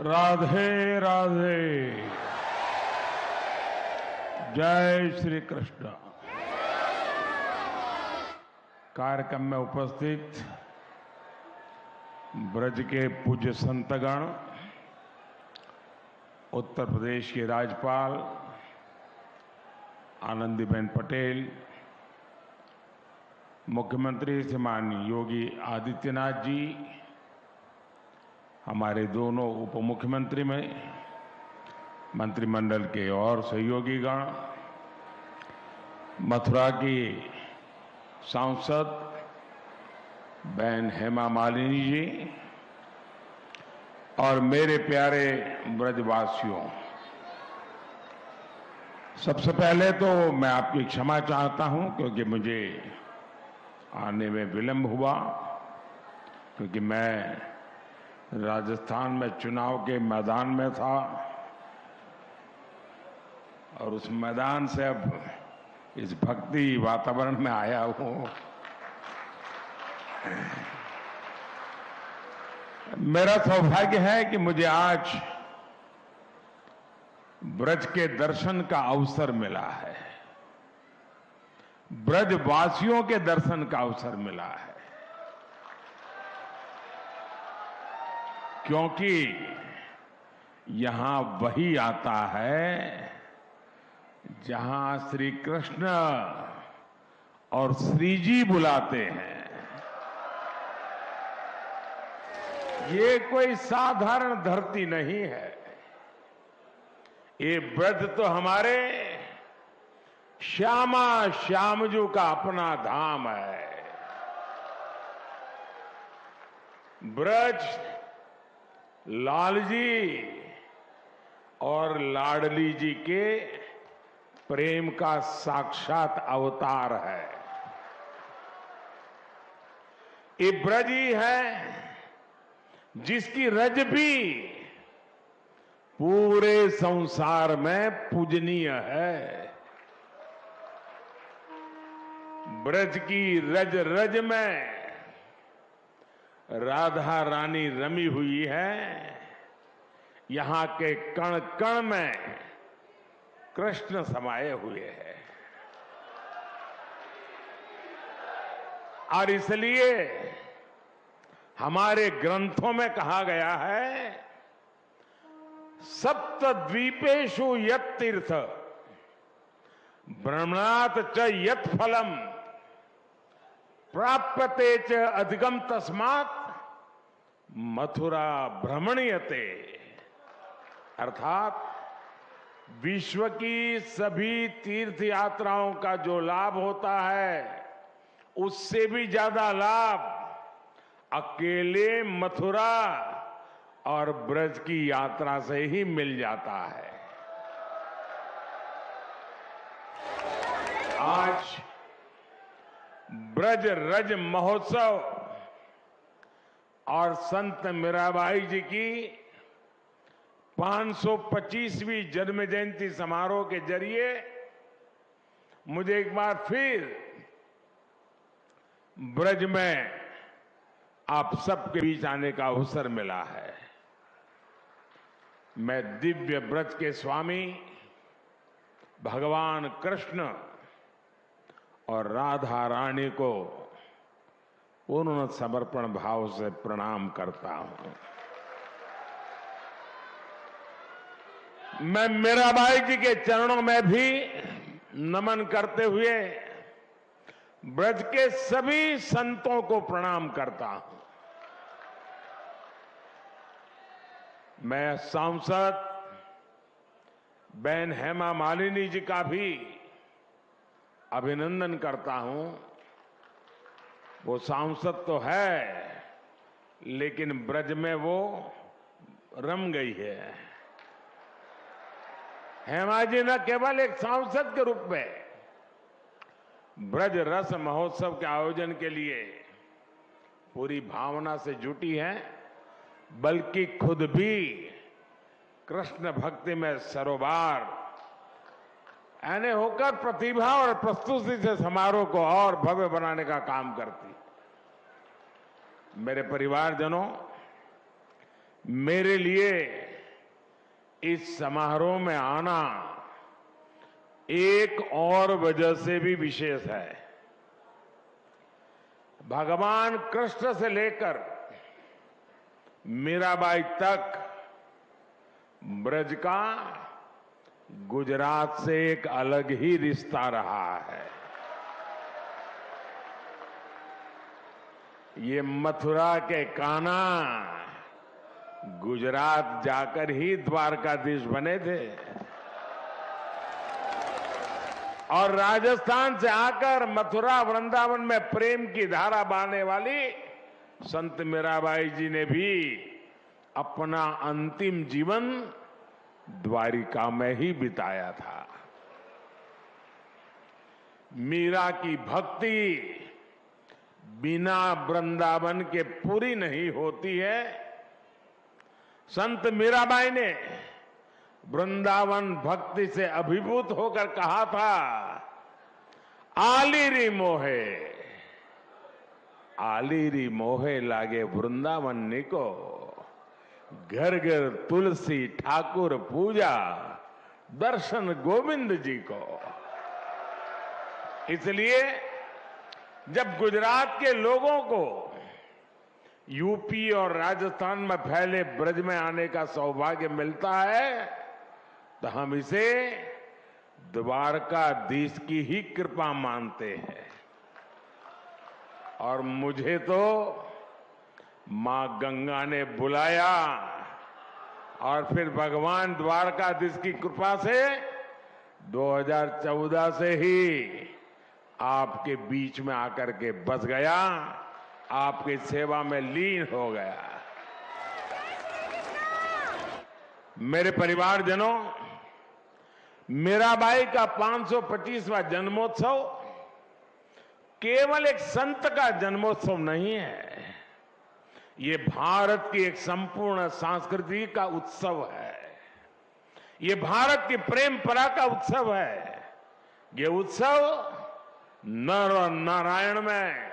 राधे राधे। जय श्री कृष्ण। कार्यक्रम में उपस्थित ब्रज के पूज्य संतगण, उत्तर प्रदेश की राज्यपाल आनंदीबेन पटेल, मुख्यमंत्री श्रीमान योगी आदित्यनाथ जी, हमारे दोनों उप मुख्यमंत्री में मंत्रिमंडल के और सहयोगी गण, मथुरा की सांसद बहन हेमा मालिनी जी और मेरे प्यारे ब्रजवासियों, सबसे पहले तो मैं आपकी क्षमा चाहता हूं क्योंकि मुझे आने में विलंब हुआ, क्योंकि मैं राजस्थान में चुनाव के मैदान में था और उस मैदान से अब इस भक्ति वातावरण में आया हूं। मेरा सौभाग्य है कि मुझे आज ब्रज के दर्शन का अवसर मिला है, ब्रजवासियों के दर्शन का अवसर मिला है, क्योंकि यहां वही आता है जहां श्री कृष्ण और श्री जी बुलाते हैं। ये कोई साधारण धरती नहीं है, ये ब्रज तो हमारे श्यामा श्यामजू का अपना धाम है। ब्रज लालजी और लाडली जी के प्रेम का साक्षात अवतार है। ये ब्रज ही है जिसकी रज भी पूरे संसार में पूजनीय है। ब्रज की रज रज में राधा रानी रमी हुई है, यहां के कण कण में कृष्ण समाये हुए हैं। और इसलिए हमारे ग्रंथों में कहा गया है, सप्त द्वीपेषु यत् तीर्थ भ्रमणात् च यत् फलम प्राप्यते च अधिगम तस्मात् मथुरा भ्रमणीयते। अर्थात विश्व की सभी तीर्थ यात्राओं का जो लाभ होता है, उससे भी ज्यादा लाभ अकेले मथुरा और ब्रज की यात्रा से ही मिल जाता है। आज ब्रज रज महोत्सव और संत मीराबाई जी की 525वीं जन्म जयंती समारोह के जरिए मुझे एक बार फिर ब्रज में आप सबके बीच आने का अवसर मिला है। मैं दिव्य ब्रज के स्वामी भगवान कृष्ण और राधा रानी को पूर्ण समर्पण भाव से प्रणाम करता हूं। मैं मीराबाई जी के चरणों में भी नमन करते हुए ब्रज के सभी संतों को प्रणाम करता हूं। मैं सांसद बहन हेमा मालिनी जी का भी अभिनंदन करता हूं। वो सांसद तो है, लेकिन ब्रज में वो रम गई है। हेमा जी न केवल एक सांसद के रूप में ब्रज रस महोत्सव के आयोजन के लिए पूरी भावना से जुटी है, बल्कि खुद भी कृष्ण भक्ति में सरोबार यानी होकर प्रतिभा और प्रस्तुति से समारोह को और भव्य बनाने का काम करती। मेरे परिवारजनों, मेरे लिए इस समारोह में आना एक और वजह से भी विशेष है। भगवान कृष्ण से लेकर मीराबाई तक ब्रज का गुजरात से एक अलग ही रिश्ता रहा है। ये मथुरा के कान्हा गुजरात जाकर ही द्वारकाधीश बने थे और राजस्थान से आकर मथुरा वृंदावन में प्रेम की धारा बहने वाली संत मीराबाई जी ने भी अपना अंतिम जीवन द्वारिका में ही बिताया था। मीरा की भक्ति बिना वृंदावन के पूरी नहीं होती है। संत मीराबाई ने वृंदावन भक्ति से अभिभूत होकर कहा था, आलीरी मोहे, आलीरी मोहे लागे वृंदावन निको, घर घर तुलसी ठाकुर पूजा, दर्शन गोविंद जी को। इसलिए जब गुजरात के लोगों को यूपी और राजस्थान में फैले ब्रज में आने का सौभाग्य मिलता है तो हम इसे द्वारकाधीश की ही कृपा मानते हैं। और मुझे तो मां गंगा ने बुलाया और फिर भगवान द्वारकाधीश की कृपा से 2014 से ही आपके बीच में आकर के बस गया, आपकी सेवा में लीन हो गया। मेरे परिवारजनों, मीराबाई का 525वां जन्मोत्सव केवल एक संत का जन्मोत्सव नहीं है, ये भारत की एक संपूर्ण संस्कृति का उत्सव है। ये भारत की प्रेम परा का उत्सव है। ये उत्सव नर और नारायण में,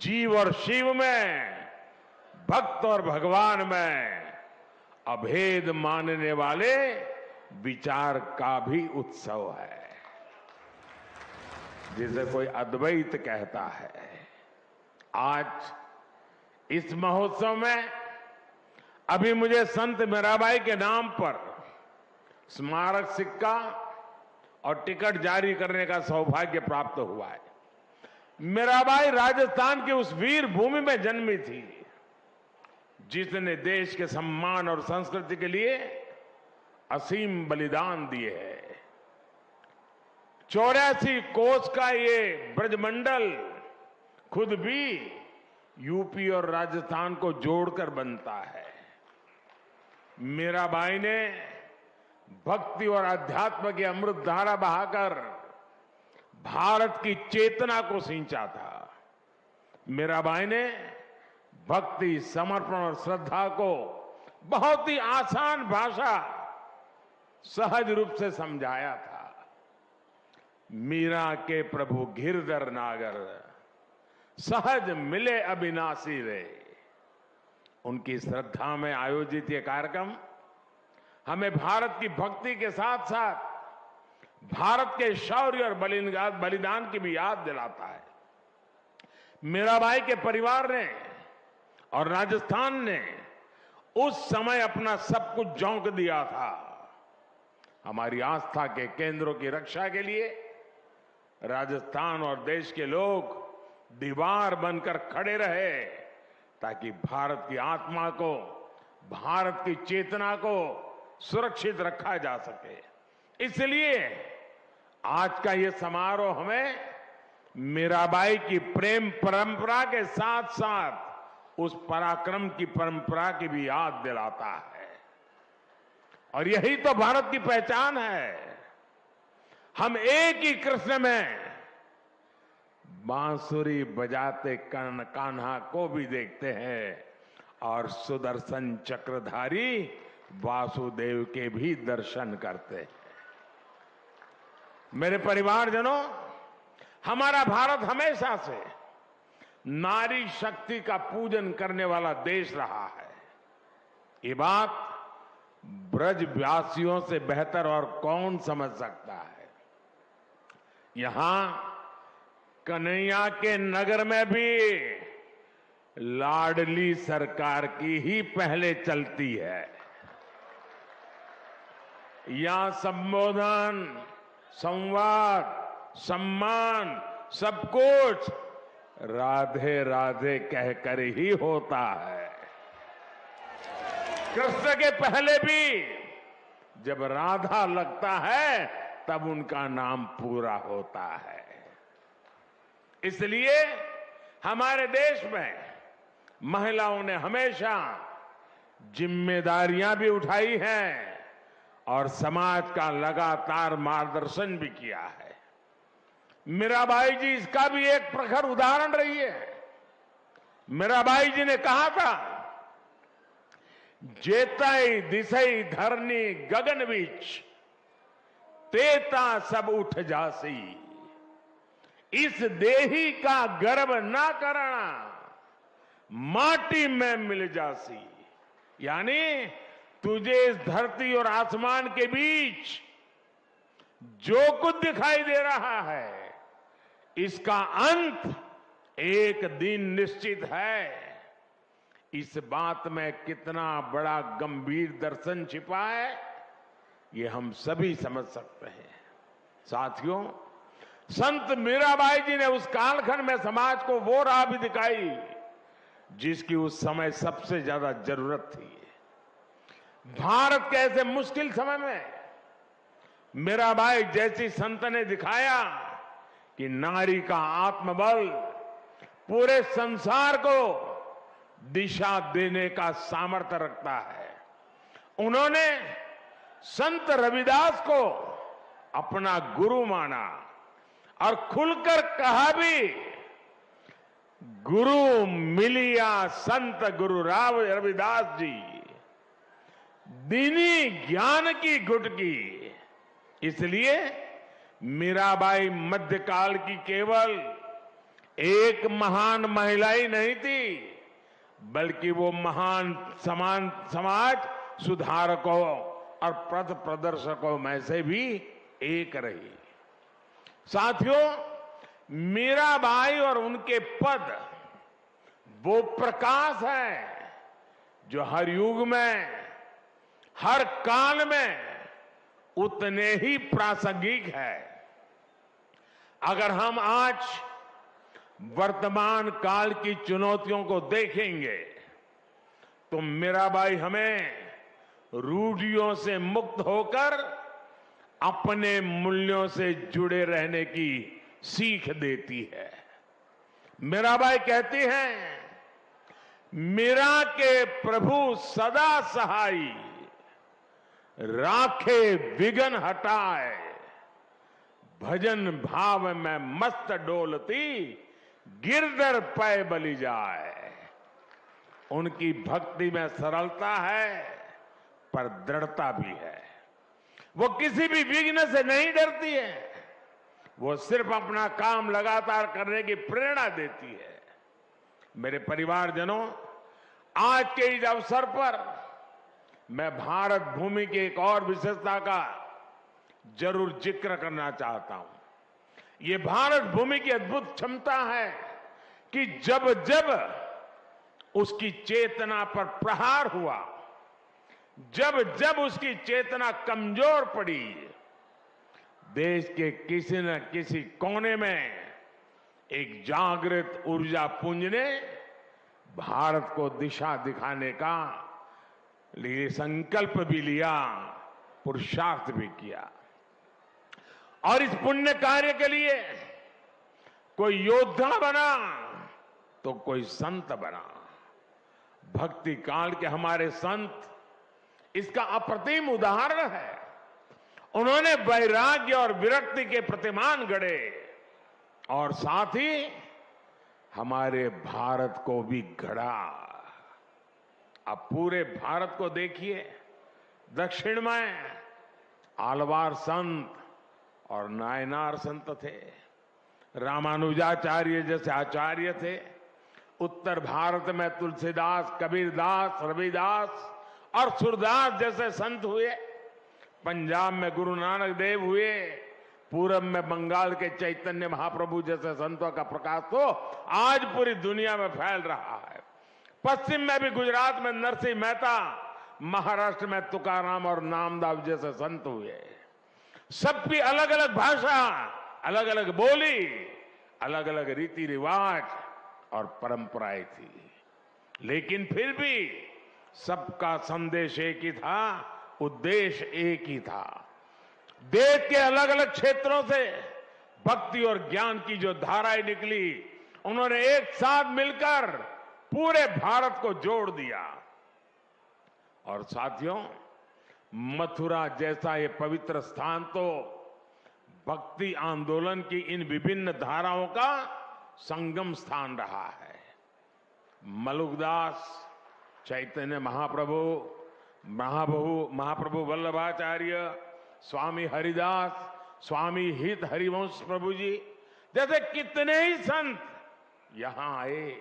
जीव और शिव में, भक्त और भगवान में अभेद मानने वाले विचार का भी उत्सव है, जिसे कोई अद्वैत कहता है। आज इस महोत्सव में अभी मुझे संत मीराबाई के नाम पर स्मारक सिक्का और टिकट जारी करने का सौभाग्य प्राप्त हुआ है। मीराबाई राजस्थान की उस वीर भूमि में जन्मी थी जिसने देश के सम्मान और संस्कृति के लिए असीम बलिदान दिए हैं। 84 कोस का ये ब्रजमंडल खुद भी यूपी और राजस्थान को जोड़कर बनता है। मीराबाई ने भक्ति और अध्यात्म की अमृत धारा बहाकर भारत की चेतना को सिंचा था। मीराबाई ने भक्ति, समर्पण और श्रद्धा को बहुत ही आसान भाषा, सहज रूप से समझाया था। मीरा के प्रभु गिरधर नागर, सहज मिले अविनाशी रे। उनकी श्रद्धा में आयोजित ये कार्यक्रम हमें भारत की भक्ति के साथ साथ भारत के शौर्य और बलिदान की भी याद दिलाता है। मीराबाई के परिवार ने और राजस्थान ने उस समय अपना सब कुछ झोंक दिया था। हमारी आस्था के केंद्रों की रक्षा के लिए राजस्थान और देश के लोग दीवार बनकर खड़े रहे ताकि भारत की आत्मा को, भारत की चेतना को सुरक्षित रखा जा सके। इसलिए आज का ये समारोह हमें मीराबाई की प्रेम परंपरा के साथ साथ उस पराक्रम की परंपरा की भी याद दिलाता है। और यही तो भारत की पहचान है। हम एक ही कृष्ण में बांसुरी बजाते कर्ण कान्हा को भी देखते हैं और सुदर्शन चक्रधारी वासुदेव के भी दर्शन करते हैं। मेरे परिवारजनों, हमारा भारत हमेशा से नारी शक्ति का पूजन करने वाला देश रहा है। ये बात ब्रजवासियों से बेहतर और कौन समझ सकता है। यहां कन्हैया के नगर में भी लाडली सरकार की ही पहले चलती है। यहां संबोधन, संवाद, सम्मान, सब कुछ राधे राधे कहकर ही होता है। कृष्ण के पहले भी जब राधा लगता है तब उनका नाम पूरा होता है। इसलिए हमारे देश में महिलाओं ने हमेशा जिम्मेदारियां भी उठाई हैं और समाज का लगातार मार्गदर्शन भी किया है। मीराबाई जी इसका भी एक प्रखर उदाहरण रही है। मीराबाई जी ने कहा था, जेतई दिसई धरनी गगन बीच, तेता सब उठ जासी, इस देही का गर्व ना करना, माटी में मिल जासी। यानी तुझे इस धरती और आसमान के बीच जो कुछ दिखाई दे रहा है, इसका अंत एक दिन निश्चित है। इस बात में कितना बड़ा गंभीर दर्शन छिपा है, ये हम सभी समझ सकते हैं। साथियों, संत मीराबाई जी ने उस कालखंड में समाज को वो राह भी दिखाई जिसकी उस समय सबसे ज्यादा जरूरत थी। भारत के ऐसे मुश्किल समय में मीराबाई जैसी संत ने दिखाया कि नारी का आत्मबल पूरे संसार को दिशा देने का सामर्थ्य रखता है। उन्होंने संत रविदास को अपना गुरु माना और खुलकर कहा भी, गुरु मिलिया संत गुरु राव रविदास जी, दीनी ज्ञान की गुटकी। इसलिए मीराबाई मध्यकाल की केवल एक महान महिला ही नहीं थी, बल्कि वो महान समाज सुधारकों और पथ प्रदर्शकों में से भी एक रही। साथियों, मीराबाई और उनके पद वो प्रकाश है जो हर युग में, हर काल में उतने ही प्रासंगिक है। अगर हम आज वर्तमान काल की चुनौतियों को देखेंगे तो मीराबाई हमें रूढ़ियों से मुक्त होकर अपने मूल्यों से जुड़े रहने की सीख देती है। मीराबाई कहती हैं, मीरा के प्रभु सदा सहाई, राखे विघन हटाए, भजन भाव में मस्त डोलती, गिरधर पै बलि जाए। उनकी भक्ति में सरलता है पर दृढ़ता भी है। वो किसी भी विघ्न से नहीं डरती है, वो सिर्फ अपना काम लगातार करने की प्रेरणा देती है। मेरे परिवारजनों, आज के इस अवसर पर मैं भारत भूमि की एक और विशेषता का जरूर जिक्र करना चाहता हूं। ये भारत भूमि की अद्भुत क्षमता है कि जब जब उसकी चेतना पर प्रहार हुआ, जब जब उसकी चेतना कमजोर पड़ी, देश के किसी न किसी कोने में एक जागृत ऊर्जा पुंज ने भारत को दिशा दिखाने का लिए संकल्प भी लिया, पुरुषार्थ भी किया। और इस पुण्य कार्य के लिए कोई योद्धा बना तो कोई संत बना। भक्ति काल के हमारे संत इसका अप्रतिम उदाहरण है। उन्होंने वैराग्य और विरक्ति के प्रतिमान गढ़े और साथ ही हमारे भारत को भी गढ़ा। अब पूरे भारत को देखिए, दक्षिण में आलवार संत और नायनार संत थे, रामानुजाचार्य जैसे आचार्य थे। उत्तर भारत में तुलसीदास, कबीरदास, रविदास और सूरदास जैसे संत हुए, पंजाब में गुरु नानक देव हुए, पूरब में बंगाल के चैतन्य महाप्रभु जैसे संतों का प्रकाश तो आज पूरी दुनिया में फैल रहा है। पश्चिम में भी गुजरात में नरसिंह मेहता, महाराष्ट्र में तुकाराम और नामदास जैसे संत हुए। सबकी अलग अलग भाषा, अलग अलग बोली, अलग अलग रीति रिवाज और परंपराएं थी, लेकिन फिर भी सबका संदेश एक ही था, उद्देश्य एक ही था। देश के अलग अलग क्षेत्रों से भक्ति और ज्ञान की जो धाराएं निकली, उन्होंने एक साथ मिलकर पूरे भारत को जोड़ दिया। और साथियों, मथुरा जैसा ये पवित्र स्थान तो भक्ति आंदोलन की इन विभिन्न धाराओं का संगम स्थान रहा है। मलुकदास, चैतन्य महाप्रभु वल्लभाचार्य, स्वामी हरिदास, स्वामी हित हरिवंश प्रभु जी जैसे कितने ही संत यहां आए।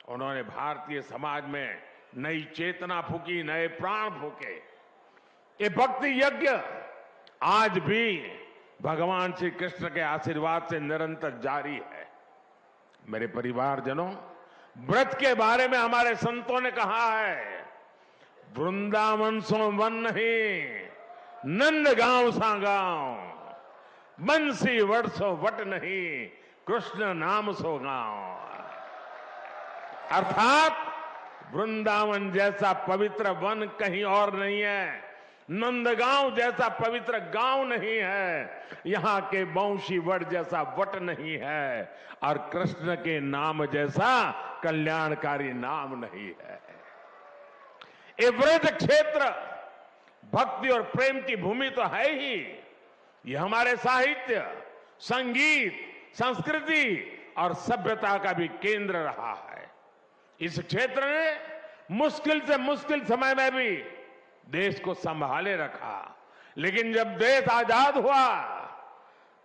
उन्होंने भारतीय समाज में नई चेतना फूकी, नए प्राण फूके। ये भक्ति यज्ञ आज भी भगवान श्री कृष्ण के आशीर्वाद से निरंतर जारी है। मेरे परिवारजनों, व्रत के बारे में हमारे संतों ने कहा है, वृंदावन सो वन नहीं, नंद गांव सा गांव, बंसी वट सो वट नहीं, कृष्ण नाम सो गांव। अर्थात वृंदावन जैसा पवित्र वन कहीं और नहीं है, नंदगांव जैसा पवित्र गांव नहीं है, यहां के बंशी वट जैसा वट नहीं है, और कृष्ण के नाम जैसा कल्याणकारी नाम नहीं है। ये व्रत क्षेत्र भक्ति और प्रेम की भूमि तो है ही, ये हमारे साहित्य, संगीत, संस्कृति और सभ्यता का भी केंद्र रहा है। इस क्षेत्र ने मुश्किल से मुश्किल समय में भी देश को संभाले रखा, लेकिन जब देश आजाद हुआ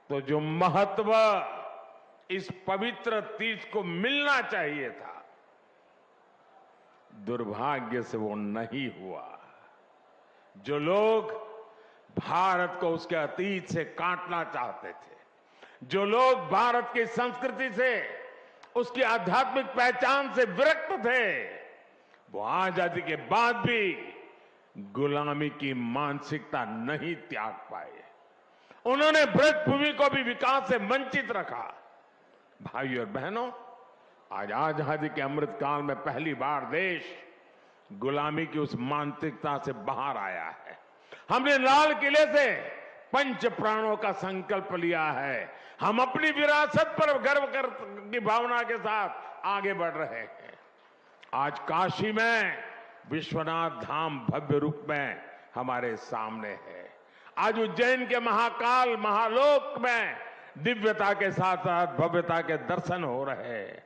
तो जो महत्व इस पवित्र तीर्थ को मिलना चाहिए था, दुर्भाग्य से वो नहीं हुआ। जो लोग भारत को उसके अतीत से काटना चाहते थे, जो लोग भारत की संस्कृति से, उसकी आध्यात्मिक पहचान से विरक्त थे, वो आजादी के बाद भी गुलामी की मानसिकता नहीं त्याग पाए। उन्होंने ब्रज भूमि को भी विकास से वंचित रखा। भाइयों और बहनों, आज आजादी के अमृत काल में पहली बार देश गुलामी की उस मानसिकता से बाहर आया है। हमने लाल किले से पंच प्राणों का संकल्प लिया है। हम अपनी विरासत पर गर्व की भावना के साथ आगे बढ़ रहे हैं। आज काशी में विश्वनाथ धाम भव्य रूप में हमारे सामने है। आज उज्जैन के महाकाल महालोक में दिव्यता के साथ साथ भव्यता के दर्शन हो रहे हैं।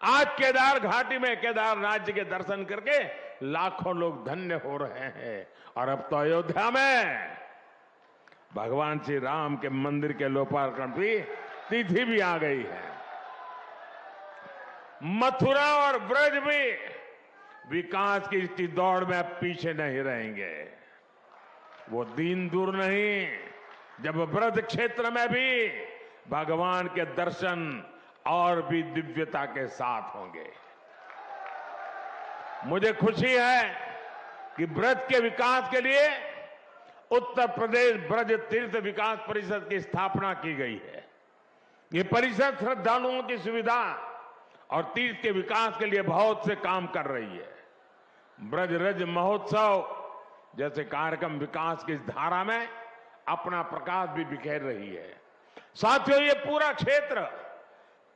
आज केदार घाटी में केदारनाथ जी के दर्शन करके लाखों लोग धन्य हो रहे हैं। और अब तो अयोध्या में भगवान श्री राम के मंदिर के लोकार्पण की तिथि भी आ गई है। मथुरा और ब्रज भी विकास की इसकी दौड़ में अब पीछे नहीं रहेंगे। वो दिन दूर नहीं जब ब्रज क्षेत्र में भी भगवान के दर्शन और भी दिव्यता के साथ होंगे। मुझे खुशी है कि ब्रज के विकास के लिए उत्तर प्रदेश ब्रज तीर्थ विकास परिषद की स्थापना की गई है। ये परिषद श्रद्धालुओं की सुविधा और तीर्थ के विकास के लिए बहुत से काम कर रही है। ब्रज रज महोत्सव जैसे कार्यक्रम विकास की इस धारा में अपना प्रकाश भी बिखेर रही है। साथियों, ये पूरा क्षेत्र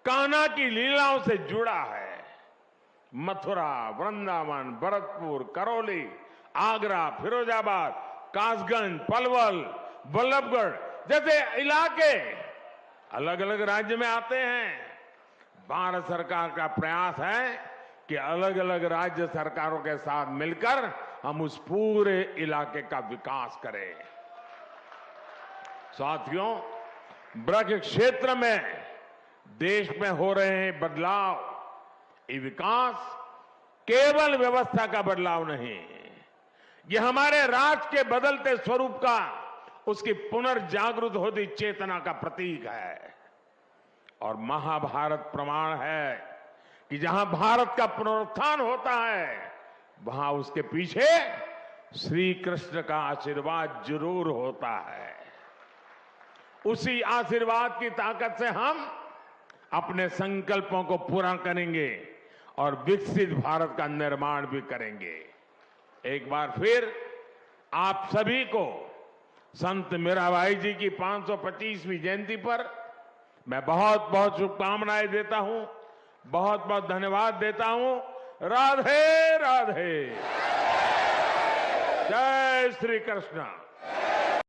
कान्हा की लीलाओं से जुड़ा है। मथुरा, वृंदावन, भरतपुर, करौली, आगरा, फिरोजाबाद, कासगंज, पलवल, बल्लभगढ़ जैसे इलाके अलग अलग राज्य में आते हैं। भारत सरकार का प्रयास है कि अलग अलग राज्य सरकारों के साथ मिलकर हम उस पूरे इलाके का विकास करें। साथियों, ब्रज क्षेत्र में देश में हो रहे हैं बदलाव, ये विकास केवल व्यवस्था का बदलाव नहीं, ये हमारे राष्ट्र के बदलते स्वरूप का, उसकी पुनर्जागृत होती चेतना का प्रतीक है। और महाभारत प्रमाण है कि जहां भारत का पुनरुत्थान होता है, वहां उसके पीछे श्री कृष्ण का आशीर्वाद जरूर होता है। उसी आशीर्वाद की ताकत से हम अपने संकल्पों को पूरा करेंगे और विकसित भारत का निर्माण भी करेंगे। एक बार फिर आप सभी को संत मीराबाई जी की 525वीं जयंती पर मैं बहुत बहुत शुभकामनाएं देता हूं, बहुत बहुत धन्यवाद देता हूं। राधे राधे। जय श्री कृष्ण।